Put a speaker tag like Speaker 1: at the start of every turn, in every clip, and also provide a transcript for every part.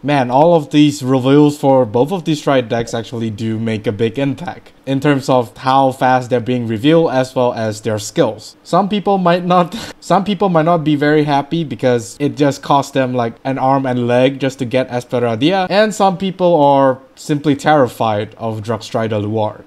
Speaker 1: Man, all of these reveals for both of these Stride decks actually do make a big impact in terms of how fast they're being revealed as well as their skills. Some people might not be very happy because it just cost them like an arm and leg just to get Esperadia, and some people are simply terrified of Dragstrider Luard.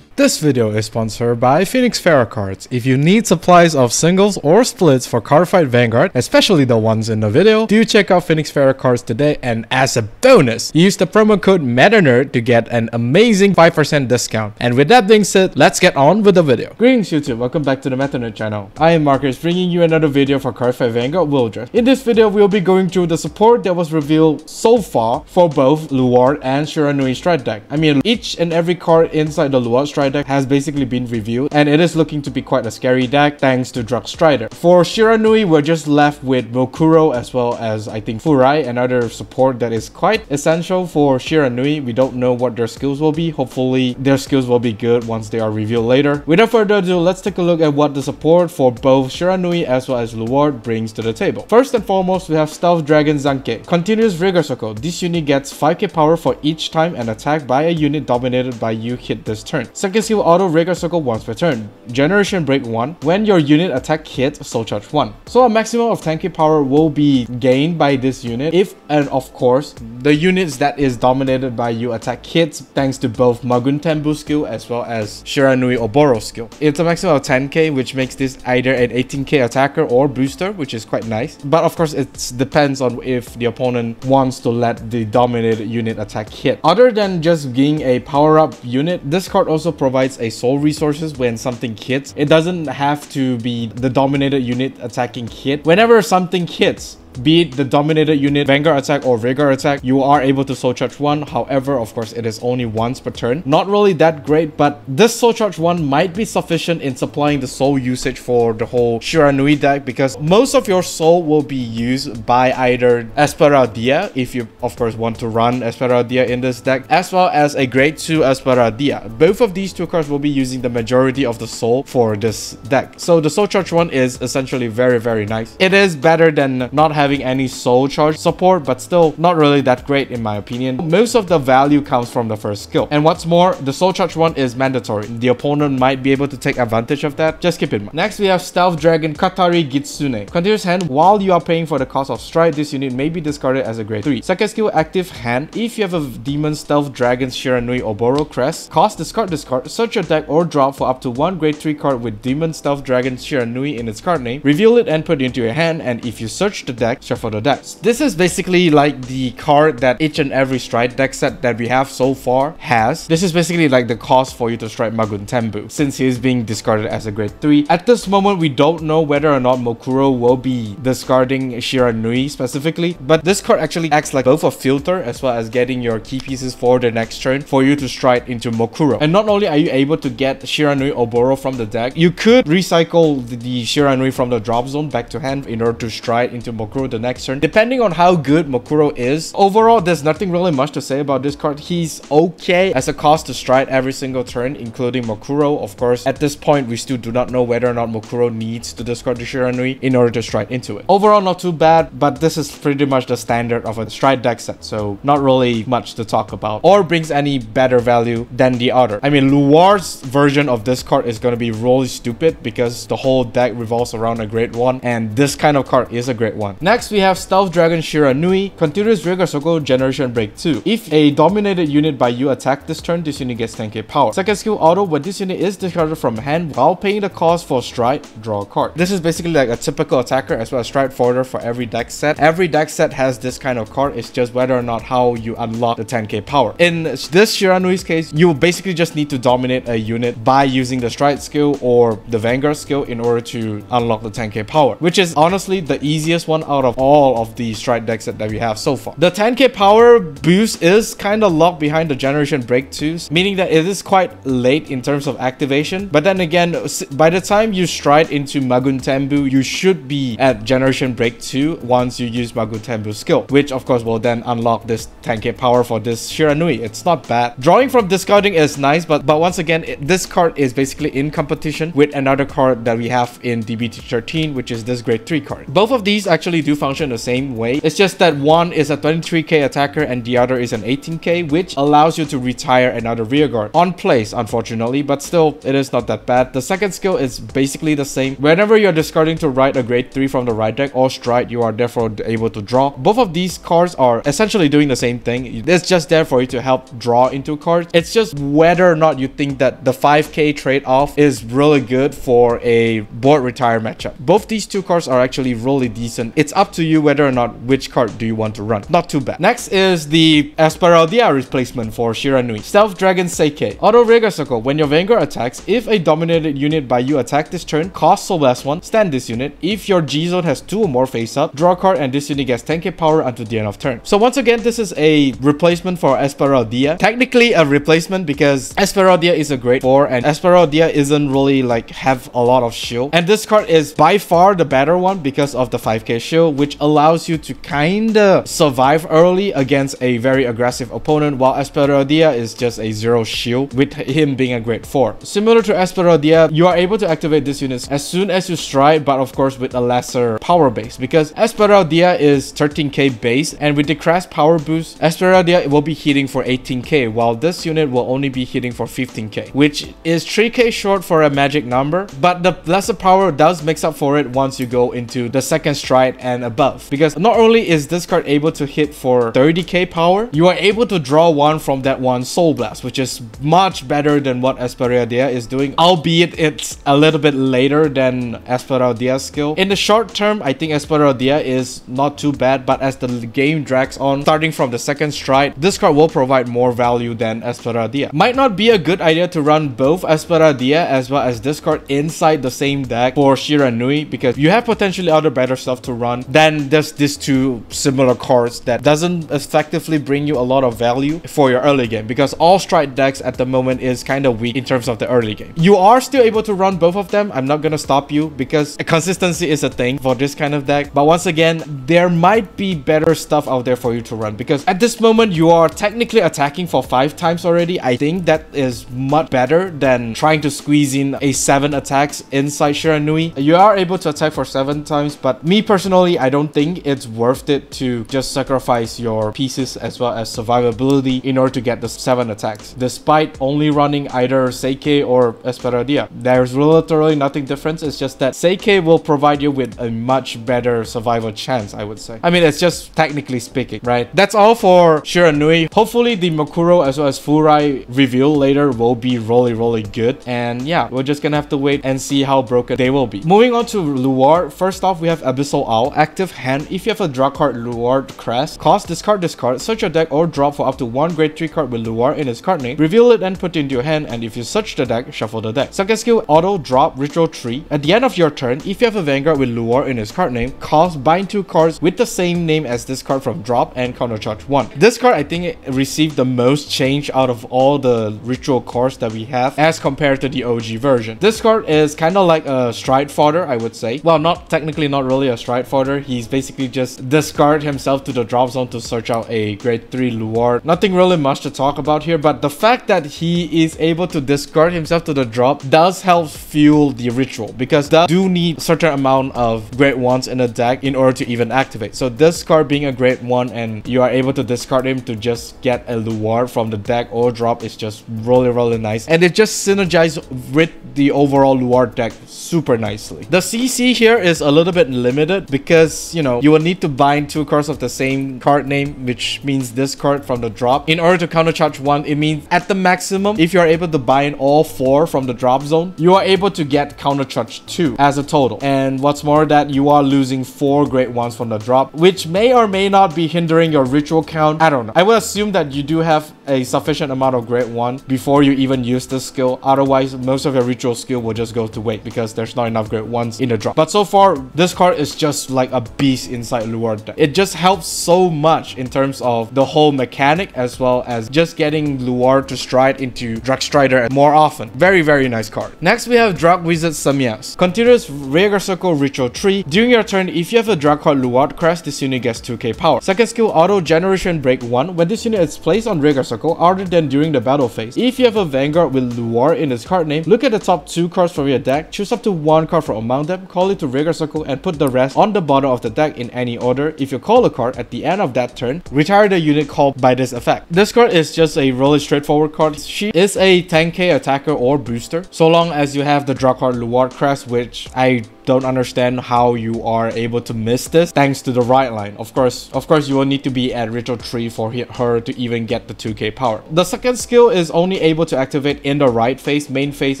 Speaker 1: This video is sponsored by Phoenix Pharos Cards. If you need supplies of singles or splits for Cardfight Vanguard, especially the ones in the video, do check out Phoenix Pharos Cards today, and as a bonus, use the promo code MetaNerd to get an amazing 5% discount. And with that being said, let's get on with the video. Greetings YouTube, welcome back to the MetaNerd channel. I am Marcus, bringing you another video for Cardfight Vanguard Willdress. In this video, we'll be going through the support that was revealed so far for both Luard and Shiranui Stride deck. I mean, each and every card inside the Luard Stride deck has basically been revealed, and it is looking to be quite a scary deck thanks to Dragstrider. For Shiranui, we're just left with Mokuro as well as I think Furai, another support that is quite essential for Shiranui. We don't know what their skills will be. Hopefully their skills will be good once they are revealed later. Without further ado, let's take a look at what the support for both Shiranui as well as Luard brings to the table. First and foremost, we have Stealth Dragon Zankei. Continuous Rigor Circle. This unit gets 5k power for each time an attack by a unit dominated by you hit this turn. Second skill, auto Rigor Circle once per turn. Generation Break 1. When your unit attack hits, Soul Charge 1. So a maximum of 10k power will be gained by this unit if, and of course, the units that is dominated by you attack hits thanks to both Magun Tembu skill as well as Shiranui Oboro skill. It's a maximum of 10k, which makes this either an 18k attacker or booster, which is quite nice. But of course, it depends on if the opponent wants to let the dominated unit attack hit. Other than just being a power-up unit, this card also provides a soul resources when something hits. It doesn't have to be the dominated unit attacking hit. Whenever something hits, be it the dominated unit Vanguard attack or Rigor attack, you are able to Soul Charge 1. However, of course, it is only once per turn. Not really that great, but this Soul Charge 1 might be sufficient in supplying the soul usage for the whole Shiranui deck, because most of your soul will be used by either Esperadia, if you of course want to run Esperadia in this deck, as well as a grade 2 Esperadia. Both of these two cards will be using the majority of the soul for this deck. So the Soul Charge 1 is essentially very nice. It is better than not having any soul charge support, but still not really that great in my opinion. Most of the value comes from the first skill, and what's more, the soul charge 1 is mandatory. The opponent might be able to take advantage of that. Just keep in mind. Next, we have Stealth Dragon Katarigitsune. Continuous hand. While you are paying for the cost of Stride, this unit may be discarded as a grade 3. Second skill, active hand. If you have a Demon Stealth Dragon Shiranui Oboro crest, cost discard, search your deck or drop for up to one grade 3 card with Demon Stealth Dragon Shiranui in its card name, reveal it and put it into your hand, and if you search the deck, shuffle the decks. This is basically like the card that each and every Stride deck set that we have so far has. This is basically like the cost for you to strike Magun Tembu, since he is being discarded as a grade 3. At this moment, we don't know whether or not Mokuro will be discarding Shiranui specifically, but this card actually acts like both a filter as well as getting your key pieces for the next turn for you to stride into Mokuro. And not only are you able to get Shiranui Oboro from the deck, you could recycle the Shiranui from the drop zone back to hand in order to stride into Mokuro the next turn, depending on how good Mokuro is. Overall, there's nothing really much to say about this card. He's okay as a cost to stride every single turn, including Mokuro. Of course, at this point, we still do not know whether or not Mokuro needs to discard the Shiranui in order to stride into it. Overall, not too bad, but this is pretty much the standard of a Stride deck set, so not really much to talk about or brings any better value than the other. I mean, Luard's version of this card is going to be really stupid because the whole deck revolves around a grade 1, and this kind of card is a grade 1. Next, we have Stealth Dragon Shiranui. Continuous Rigor Circle, Generation Break 2. If a dominated unit by you attack this turn, this unit gets 10k power. Second skill, auto. When this unit is discarded from hand while paying the cost for Stride, draw a card. This is basically like a typical attacker as well as Stride forwarder for every deck set. Every deck set has this kind of card. It's just whether or not how you unlock the 10k power. In this Shiranui's case, you basically just need to dominate a unit by using the Stride skill or the Vanguard skill in order to unlock the 10k power, which is honestly the easiest one out out of all of the Stride Deckset that we have so far. The 10k power boost is kind of locked behind the Generation Break 2s, meaning that it is quite late in terms of activation. But then again, by the time you stride into Maguntembu, you should be at Generation Break 2 once you use Maguntembu's skill, which of course will then unlock this 10k power for this Shiranui. It's not bad. Drawing from discarding is nice, but once again, this card is basically in competition with another card that we have in DBT13, which is this grade 3 card. Both of these actually do function the same way. It's just that one is a 23k attacker and the other is an 18k, which allows you to retire another rearguard on place, unfortunately, but still it is not that bad. The second skill is basically the same. Whenever you're discarding to write a grade 3 from the right deck or stride, you are therefore able to draw. Both of these cards are essentially doing the same thing. It's just there for you to help draw into cards. It's just whether or not you think that the 5k trade-off is really good for a board retire matchup. Both these two cards are actually really decent. It's up to you whether or not which card do you want to run. Not too bad. Next is the Esmeralda replacement for Shiranui. Stealth Dragon Sekiei. Auto Rigor Circle. When your Vanguard attacks, if a dominated unit by you attack this turn, cost Soul Blast 1, stand this unit. If your G-Zone has 2 or more face up, draw a card and this unit gets 10k power until the end of turn. So once again, this is a replacement for Esmeralda. Technically a replacement because Esmeralda is a grade 4 and Esmeralda isn't really like have a lot of shield. And this card is by far the better one because of the 5k shield, which allows you to kinda survive early against a very aggressive opponent, while Esmeralda is just a 0 shield with him being a grade 4. Similar to Esmeralda, you are able to activate this unit as soon as you stride, but of course with a lesser power base, because Esmeralda is 13k base, and with the crash power boost, Esmeralda will be hitting for 18k, while this unit will only be hitting for 15k, which is 3k short for a magic number, but the lesser power does makes up for it once you go into the second stride and above, because not only is this card able to hit for 30k power, you are able to draw one from that one Soul Blast, which is much better than what Esmeralda is doing, albeit it's a little bit later than Esmeralda's skill. In the short term, I think Esmeralda is not too bad, but as the game drags on, starting from the second stride, this card will provide more value than Esmeralda. Might not be a good idea to run both Esmeralda as well as this card inside the same deck for Shiranui, because you have potentially other better stuff to run than just these two similar cards that doesn't effectively bring you a lot of value for your early game, because all Stride decks at the moment is kind of weak in terms of the early game. You are still able to run both of them. I'm not gonna stop you because consistency is a thing for this kind of deck, but once again, there might be better stuff out there for you to run, because at this moment you are technically attacking for 5 times already. I think that is much better than trying to squeeze in a 7 attacks inside Shiranui. You are able to attack for 7 times, but me personally, I don't think it's worth it to just sacrifice your pieces as well as survivability in order to get the 7 attacks, despite only running either Sekiei or Esmeralda. There's literally nothing different. It's just that Sekiei will provide you with a much better survival chance, I would say. I mean, it's just technically speaking, right? That's all for Shiranui. Hopefully the Makuro as well as Furai reveal later will be really good, and yeah, we're just gonna have to wait and see how broken they will be. Moving on to Luard. First off, we have Abyssal Owl. Active hand. If you have a draw card Luard Crest, cost discard this card, search your deck or drop for up to 1 grade 3 card with Luard in its card name, reveal it and put it into your hand, and if you search the deck, shuffle the deck. Second skill, auto drop ritual tree. At the end of your turn, if you have a Vanguard with Luard in its card name, cost bind 2 cards with the same name as this card from drop and countercharge 1. This card, I think, it received the most change out of all the ritual cards that we have as compared to the OG version. This card is kind of like a stride fodder, I would say. Well, not technically, not really a stride fodder. He's basically just discard himself to the drop zone to search out a grade 3 Luard. Nothing really much to talk about here, but the fact that he is able to discard himself to the drop does help fuel the ritual, because that do need a certain amount of grade 1s in the deck in order to even activate. So this card being a grade 1 and you are able to discard him to just get a Luard from the deck or drop is just really nice, and it just synergizes with the overall Luard deck super nicely. The CC here is a little bit limited because, you know, you will need to bind 2 cards of the same card name, which means this card from the drop. In order to countercharge 1, it means at the maximum, if you are able to bind all 4 from the drop zone, you are able to get countercharge 2 as a total. And what's more, that you are losing 4 grade 1s from the drop, which may or may not be hindering your ritual count. I don't know. I would assume that you do have a sufficient amount of grade 1 before you even use this skill. Otherwise, most of your ritual skill will just go to waste because there's not enough grade 1s in the drop. But so far, this card is just like a beast inside Luard deck. It just helps so much in terms of the whole mechanic as well as just getting Luard to stride into Dragstrider more often. Very, very nice card. Next, we have Dragwizard Semias. Continuous Rearguard Circle Ritual Tree. During your turn, if you have a drag card Luard crest, this unit gets 2k power. Second skill, Auto Generation Break 1. When this unit is placed on Rearguard Circle, other than during the battle phase, if you have a Vanguard with Luard in its card name, look at the top 2 cards from your deck, choose up to 1 card from among them, call it to Rearguard Circle, and put the rest on the bottom of the deck in any order. If you call a card at the end of that turn, retire the unit called by this effect. This card is just a really straightforward card. She is a 10k attacker or booster, so long as you have the draw card Luard crest, which I don't understand how you are able to miss this thanks to the right line. Of course you will need to be at ritual 3 for her to even get the 2k power. The second skill is only able to activate in the right phase, main phase,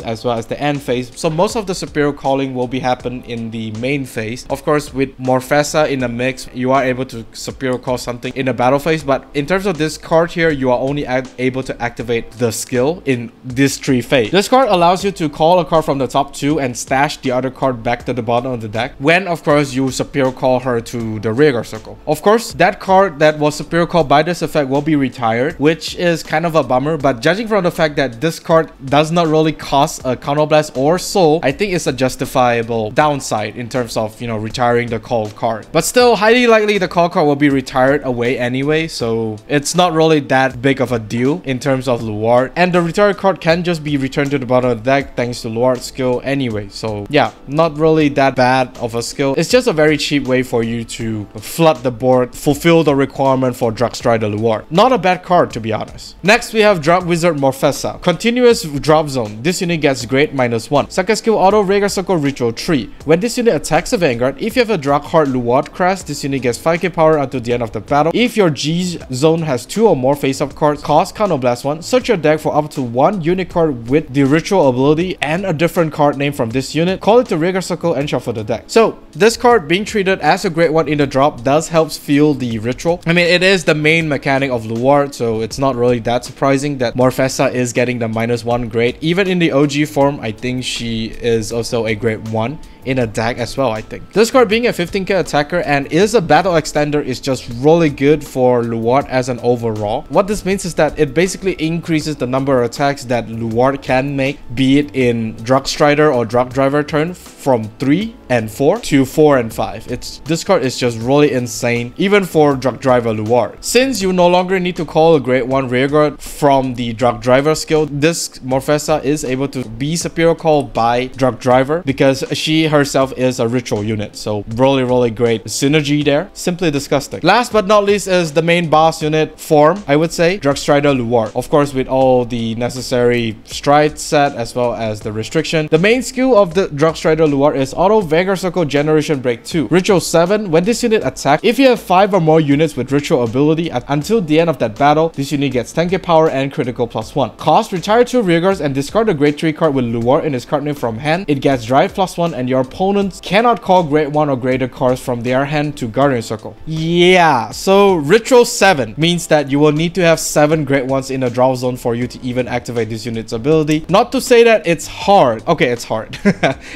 Speaker 1: as well as the end phase, so most of the superior calling will be happen in the main phase. Of course, with Morfessa in the mix, you are able to superior call something in the battle phase, but in terms of this card here, you are only able to activate the skill in this 3 phase. This card allows you to call a card from the top 2 and stash the other card back to the bottom of the deck when, of course, you superior call her to the Rearguard Circle. Of course, that card that was superior called by this effect will be retired, which is kind of a bummer, but judging from the fact that this card does not really cost a counterblast or soul, I think it's a justifiable downside in terms of, you know, retiring the called card. But still, highly likely the call card will be retired away anyway, so it's not really that big of a deal in terms of Luard, and the retired card can just be returned to the bottom of the deck thanks to Luard's skill anyway. So yeah, not really that bad of a skill. It's just a very cheap way for you to flood the board, fulfill the requirement for Dragstrider Luard. Not a bad card, to be honest. Next, we have Dragwizard Morfessa. Continuous drop zone. This unit gets grade -1. Second skill, Auto Rearguard Circle Ritual Tree. When this unit attacks a Vanguard, if you have a drag card Luard crest, this unit gets 5k power until the end of the battle. If your G zone has 2 or more face-up cards, cost counterblast 1, search your deck for up to 1 unit card with the ritual ability and a different card name from this unit, call it to Rearguard Circle and shuffle the deck. So this card being treated as a grade 1 in the drop does help fuel the ritual. I mean, it is the main mechanic of Luard, so it's not really that surprising that Morfessa is getting the -1 grade. Even in the OG form, I think she is also a grade 1 in a deck as well, I think. This card being a 15k attacker and is a battle extender is just really good for Luard as an overall. What this means is that it basically increases the number of attacks that Luard can make, be it in Dragstrider or Dragdriver turn, from 3 and 4 to 4 and 5. This card is just really insane, even for Dragdriver Luard. Since you no longer need to call a grade 1 rearguard from the Dragdriver skill, this Morfessa is able to be superior called by Dragdriver because she herself is a ritual unit. So really great synergy there. Simply disgusting. Last but not least is the main boss unit form, I would say, Dragstrider Luard. Of course, with all the necessary stride set as well as the restriction. The main skill of the Dragstrider Luard is Auto Vanguard Circle Generation Break 2. Ritual 7, when this unit attacks, if you have 5 or more units with ritual ability until the end of that battle, this unit gets 10k power and critical +1. Cost, retire 2 rearguards and discard a grade 3 card with Luard in its card name from hand. It gets drive +1 and your opponents cannot call grade 1 or greater cards from their hand to Guardian Circle. Yeah, so Ritual 7 means that you will need to have 7 grade 1s in the draw zone for you to even activate this unit's ability. Not to say that it's hard. Okay, it's hard.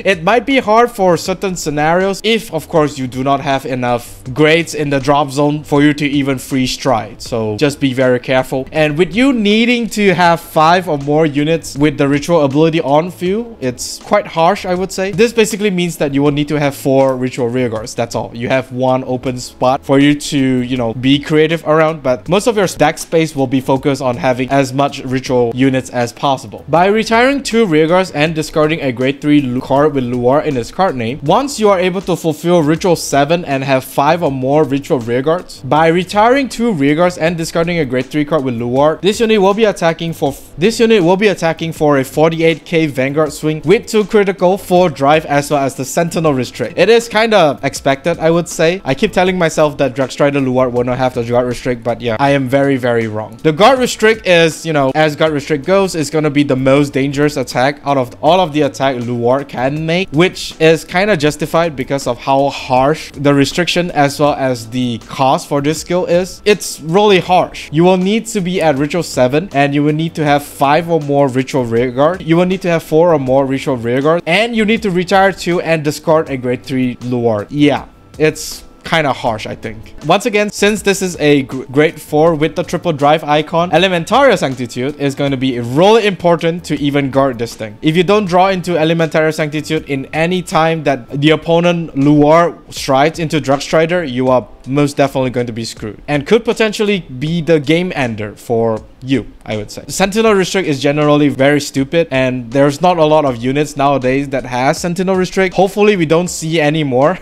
Speaker 1: It might be hard for certain scenarios if, of course, you do not have enough grades in the drop zone for you to even free stride. So just be very careful. And with you needing to have 5 or more units with the ritual ability on field, it's quite harsh, I would say. This basically means that you will need to have 4 ritual rearguards. That's all. You have 1 open spot for you to, you know, be creative around, but most of your deck space will be focused on having as much ritual units as possible. By retiring 2 rearguards and discarding a grade 3 card with Luard in its card name, once you are able to fulfill Ritual 7 and have 5 or more ritual rearguards, by retiring 2 rearguards and discarding a grade 3 card with Luard, this unit will be attacking for a 48k Vanguard swing with 2 critical, 4 drive, as well as the Sentinel restrict. It is kind of expected, I would say. I keep telling myself that Dragstrider Luard will not have the guard restrict, but yeah, I am very wrong. The guard restrict is, you know, as guard restrict goes, is going to be the most dangerous attack out of all of the attack Luard can make, which is kind of justified because of how harsh the restriction as well as the cost for this skill is. It's really harsh. You will need to be at Ritual 7 and you will need to have 5 or more Ritual Rearguard. You will need to have 4 or more Ritual Rearguard, and you need to retire 2 and discard a grade 3 Luard. Yeah, it's kind of harsh, I think. Once again, since this is a grade 4 with the triple drive icon, Elementaria Sanctitude is going to be really important to even guard this thing. If you don't draw into Elementaria Sanctitude in any time that the opponent Luard strides into Dragstrider, you are most definitely going to be screwed and could potentially be the game ender for you, I would say. Sentinel Restrict is generally very stupid, and there's not a lot of units nowadays that has Sentinel Restrict. Hopefully we don't see any more.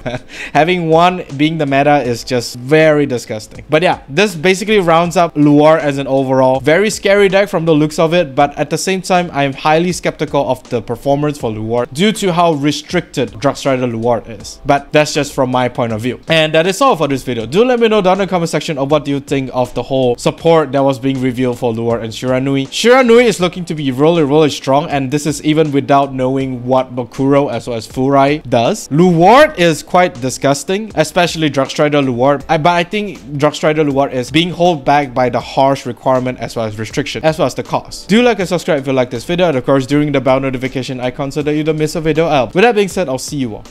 Speaker 1: Having one being the meta is just very disgusting. But yeah, this basically rounds up Luard as an overall very scary deck from the looks of it, but at the same time I'm highly skeptical of the performance for Luard due to how restricted Dragstrider Luard is. But that's just from my point of view. And that is all for this video. Do let me know down in the comment section of what do you think of the whole support that was being revealed for Luard and Shiranui. Shiranui is looking to be really strong, and this is even without knowing what Bakuro as well as Furai does. Luard is quite disgusting, especially Dragstrider Luard. But I think Dragstrider Luard is being held back by the harsh requirement as well as restriction, as well as the cost. Do like and subscribe if you like this video, and of course during the bell notification icon so that you don't miss a video out. With that being said, I'll see you all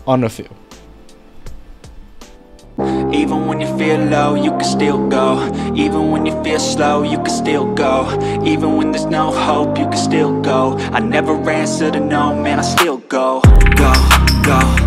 Speaker 1: on the field.
Speaker 2: Even when you feel low, you can still go. Even when you feel slow, you can still go. Even when there's no hope, you can still go. I never answer to no, man, I still go. Go, go.